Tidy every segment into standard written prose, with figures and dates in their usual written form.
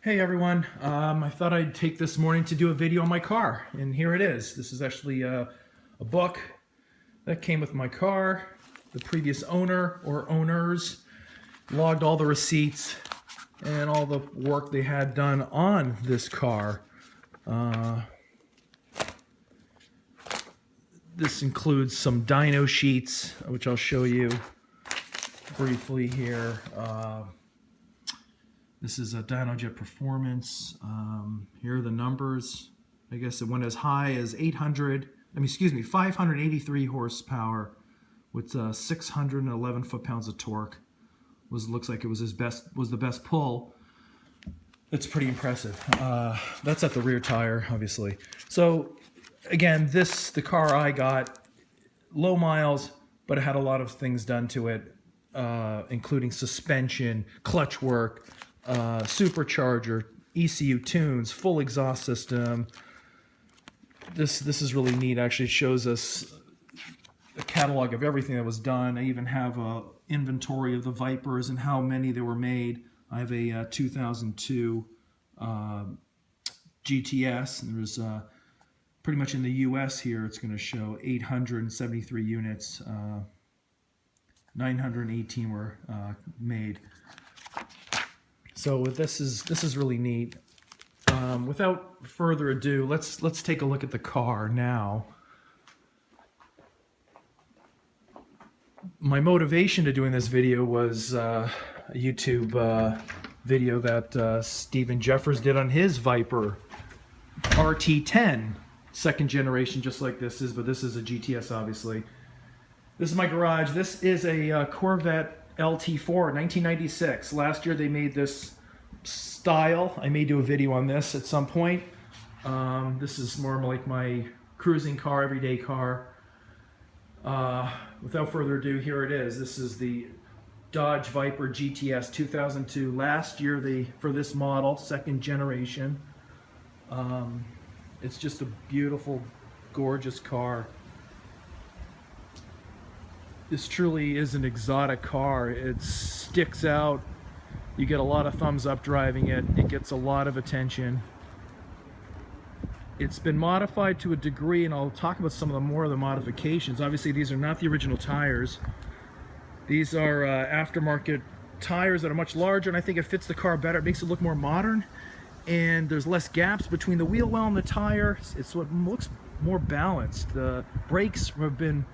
Hey everyone, I thought I'd take this morning to do a video on my car, and here it is. This is actually a book that came with my car. The previous owner or owners logged all the receipts and all the work they had done on this car. This includes some dyno sheets, which I'll show you briefly here. This is a Dyno Jet Performance. Here are the numbers. I guess it went as high as 583 horsepower with 611 foot-pounds of torque. Looks like it was the best pull. It's pretty impressive. That's at the rear tire, obviously. So again, the car I got, low miles, but it had a lot of things done to it, including suspension, clutch work, supercharger, ECU tunes, full exhaust system. This is really neat. Actually, it shows us a catalog of everything that was done. I even have a inventory of the Vipers and how many there were made. I have a 2002 GTS, and there's pretty much in the US here it's going to show 873 units. 918 were made. So this is really neat. Without further ado, let's take a look at the car now. My motivation to doing this video was a YouTube video that Stephen Jeffers did on his Viper RT10, second generation, just like this is, but this is a GTS, obviously. This is my garage. This is a Corvette LT4, 1996. Last year they made this style. I may do a video on this at some point. This is more like my cruising car, everyday car. Without further ado, here it is. This is the Dodge Viper GTS 2002. Last year for this model, second generation. It's just a beautiful, gorgeous car. This truly is an exotic car. It sticks out. You get a lot of thumbs up driving it. It gets a lot of attention. It's been modified to a degree, and I'll talk about some of the more of the modifications. Obviously, these are not the original tires. These are aftermarket tires that are much larger, and I think it fits the car better. It makes it look more modern, and there's less gaps between the wheel well and the tire. It's what looks more balanced. The brakes have been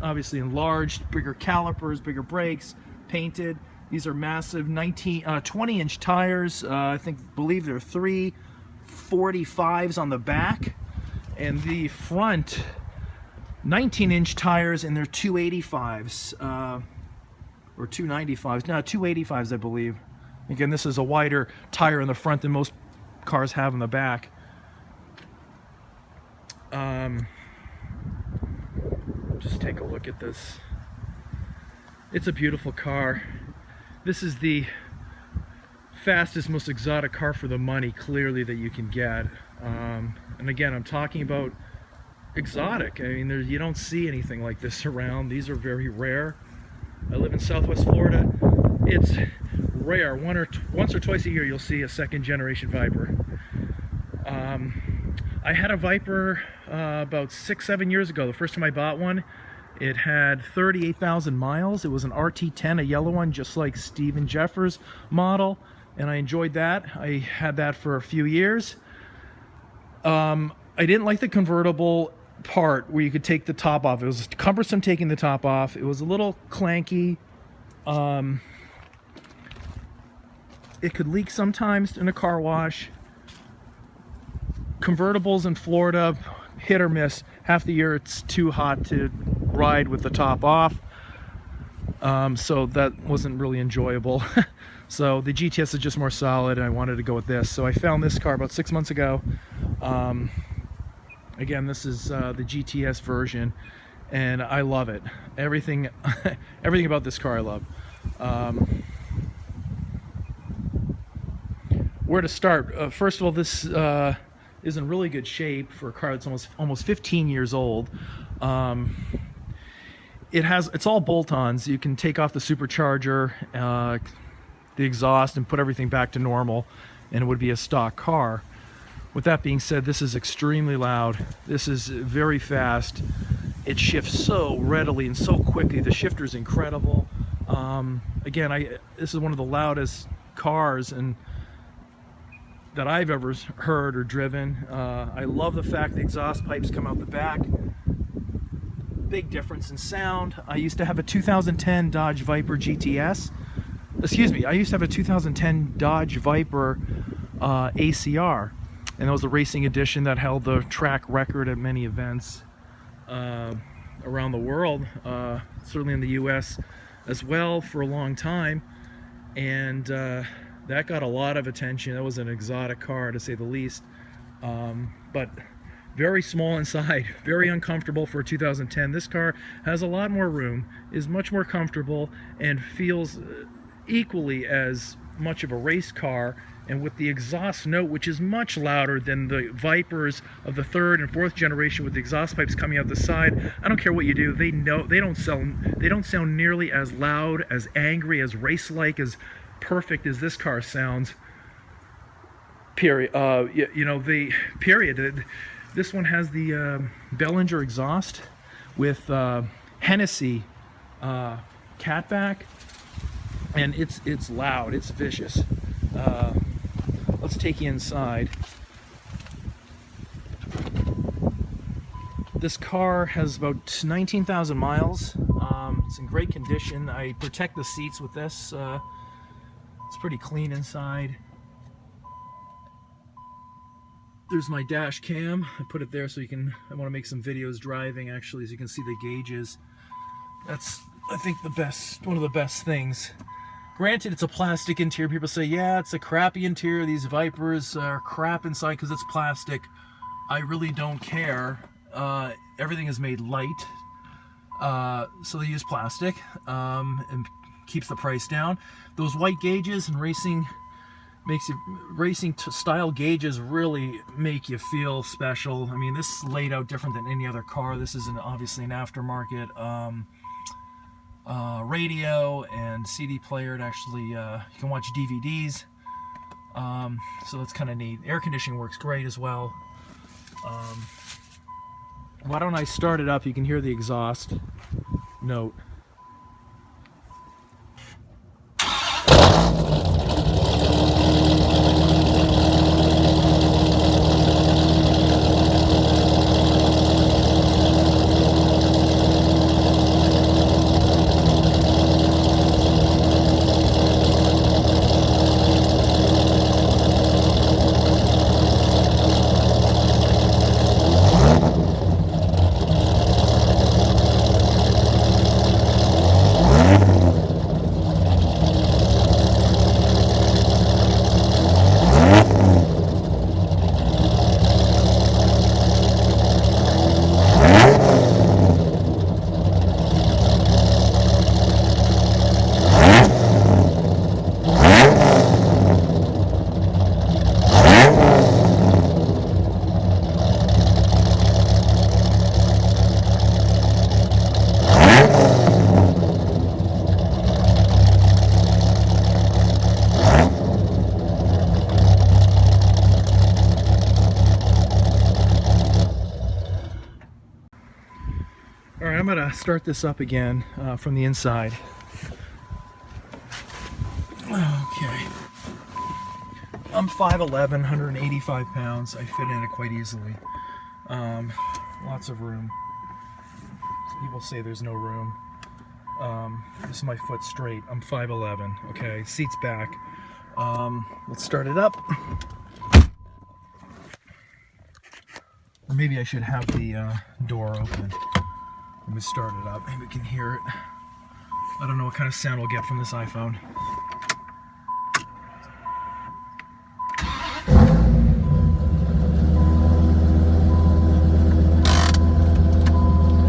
obviously enlarged, bigger calipers, bigger brakes, painted. These are massive 20-inch tires. Believe there are 3 45s on the back, and the front 19-inch tires, and they're 285s or 295s. No, 285s, I believe. Again, this is a wider tire in the front than most cars have in the back. Just take a look at this. It's a beautiful car. This is the fastest, most exotic car for the money, clearly, that you can get. And again, I'm talking about exotic. I mean, you don't see anything like this around. These are very rare. I live in Southwest Florida. It's rare. Once or twice a year you'll see a second generation Viper. I had a Viper about 6-7 years ago. The first time I bought one, it had 38,000 miles. It was an RT10, a yellow one, just like Stephen Jeffers' model, and I enjoyed that. I had that for a few years. I didn't like the convertible part where you could take the top off. It was cumbersome taking the top off. It was a little clanky. It could leak sometimes in a car wash. Convertibles in Florida, hit or miss. Half the year it's too hot to ride with the top off, so that wasn't really enjoyable. So the GTS is just more solid, and I wanted to go with this. So I found this car about 6 months ago. Again, this is the GTS version, and I love it. Everything about this car I love. Where to start? First of all, this is in really good shape for a car that's almost 15 years old. It's all bolt-ons. You can take off the supercharger. the exhaust and put everything back to normal, and it would be a stock car. With that being said, this is extremely loud. This is very fast. It shifts so readily and so quickly. The shifter is incredible. Again, this is one of the loudest cars that I've ever heard or driven. I love the fact the exhaust pipes come out the back. Big difference in sound. I used to have a 2010 Dodge Viper GTS. Excuse me, I used to have a 2010 Dodge Viper ACR. And that was the racing edition that held the track record at many events around the world, certainly in the US as well for a long time. And that got a lot of attention. That was an exotic car, to say the least. But very small inside, very uncomfortable for a 2010. This car has a lot more room, is much more comfortable, and feels equally as much of a race car. And with the exhaust note, which is much louder than the Vipers of the 3rd and 4th generation with the exhaust pipes coming out the side, I don't care what you do, they don't sound nearly as loud, as angry, as race-like, as perfect as this car sounds. Period. This one has the Bellinger exhaust with Hennessy catback, and it's loud, it's vicious. Let's take you inside. This car has about 19,000 miles. It's in great condition. I protect the seats with this. It's pretty clean inside. There's my dash cam. I put it there so I want to make some videos driving, actually, so you can see the gauges. That's, I think, one of the best things. Granted, it's a plastic interior. People say, yeah, it's a crappy interior. These Vipers are crap inside because it's plastic. I really don't care. Everything is made light. So they use plastic and keeps the price down. Those white gauges and racing style gauges really make you feel special. I mean, this is laid out different than any other car. This is obviously an aftermarket radio and CD player. It actually you can watch DVDs, so that's kind of neat. Air conditioning works great as well. Why don't I start it up? You can hear the exhaust note. Alright, I'm going to start this up again from the inside. Okay. I'm 5'11", 185 pounds. I fit in it quite easily. Lots of room. People say there's no room. This is my foot straight. I'm 5'11", okay? Seat's back. Let's start it up. Or maybe I should have the door open. Let me start it up. Maybe we can hear it. I don't know what kind of sound we'll get from this iPhone.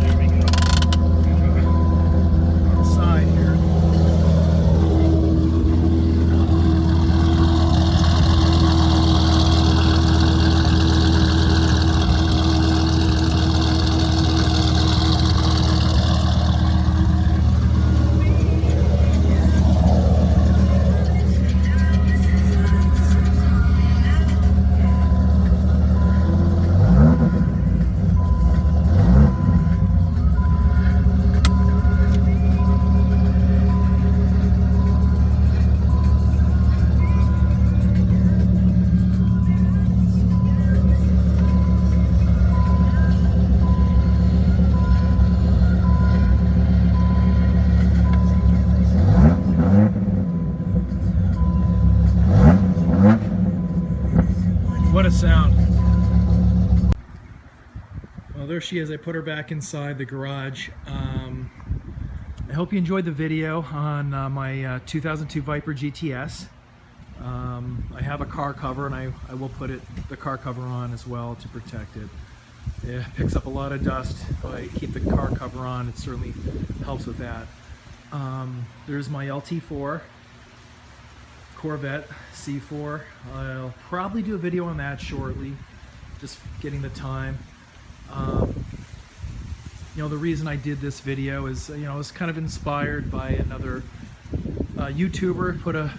There we go. Outside here. sound. Well, there she is. I put her back inside the garage. I hope you enjoyed the video on my 2002 Viper GTS. I have a car cover, and I will put the car cover on as well to protect it. It picks up a lot of dust. If I keep the car cover on, it certainly helps with that. There's my LT4 Corvette C4. I'll probably do a video on that shortly, just getting the time. You know, the reason I did this video is, you know, I was kind of inspired by another YouTuber, put a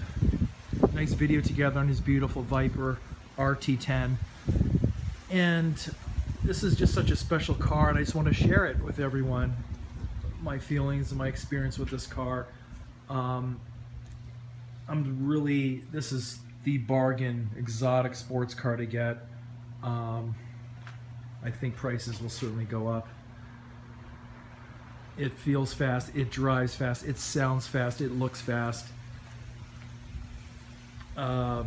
nice video together on his beautiful Viper RT10, and this is just such a special car, and I just want to share it with everyone, my feelings and my experience with this car. This is the bargain exotic sports car to get. I think prices will certainly go up. It feels fast, it drives fast, it sounds fast, it looks fast. I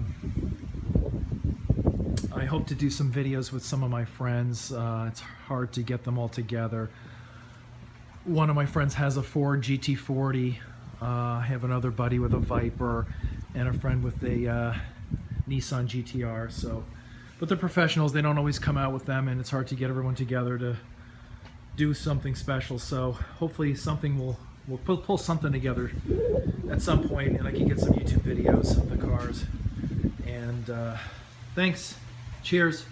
hope to do some videos with some of my friends. It's hard to get them all together. One of my friends has a Ford GT40. I have another buddy with a Viper, and a friend with a Nissan GTR. But they're professionals, they don't always come out with them, and it's hard to get everyone together to do something special. So hopefully we'll pull something together at some point, and I can get some YouTube videos of the cars. And thanks. Cheers.